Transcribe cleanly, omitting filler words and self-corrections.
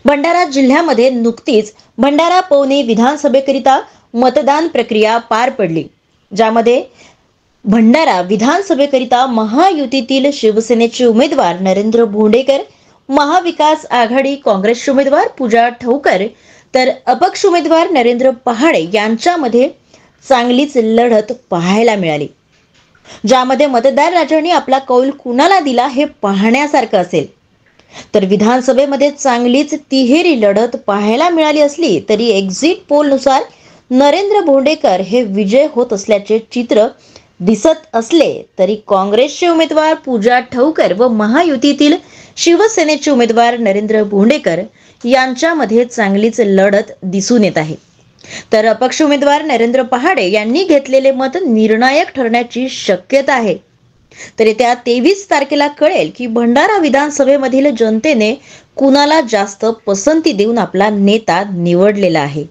भंडारा जिल्ह्यामध्ये नुकतीच भंडारा पवनी विधानसभेकरिता मतदान प्रक्रिया पार पडली, ज्यामध्ये भंडारा विधानसभेकरिता महायुतीतील शिवसेनेचे उमेदवार नरेंद्र भोंडेकर, महाविकास आघाडी काँग्रेसचे उमेदवार पूजा ठवकर तर अपक्ष उमेदवार नरेंद्र पहाडे यांच्यामध्ये चांगलीच लढत पाहायला मिळाली, ज्यामध्ये मतदार राजांनी आपला कौल कुणाला दिला हे पाहण्यासारखं असेल. तर विधानसभेमध्ये चांगलीच तिहेरी लढत पाहायला मिळाली असली तरी एक्झिट पोलनुसार नरेंद्र भोंडेकर हे विजय होत असल्याचे चित्र दिसत असले तरी काँग्रेसचे उमेदवार पूजा ठवकर व महायुतीतील शिवसेनेचे उमेदवार नरेंद्र भोंडेकर यांच्यामध्ये चांगलीच लढत दिसून येत आहे. तर अपक्ष उमेदवार नरेंद्र पहाडे यांनी घेतलेले मत निर्णायक ठरण्याची शक्यता आहे. तर येत्या 23 तारखेला कळेल की भंडारा विधानसभेमधील जनतेने कुणाला जास्त पसंती देऊन आपला नेता निवडलेला आहे.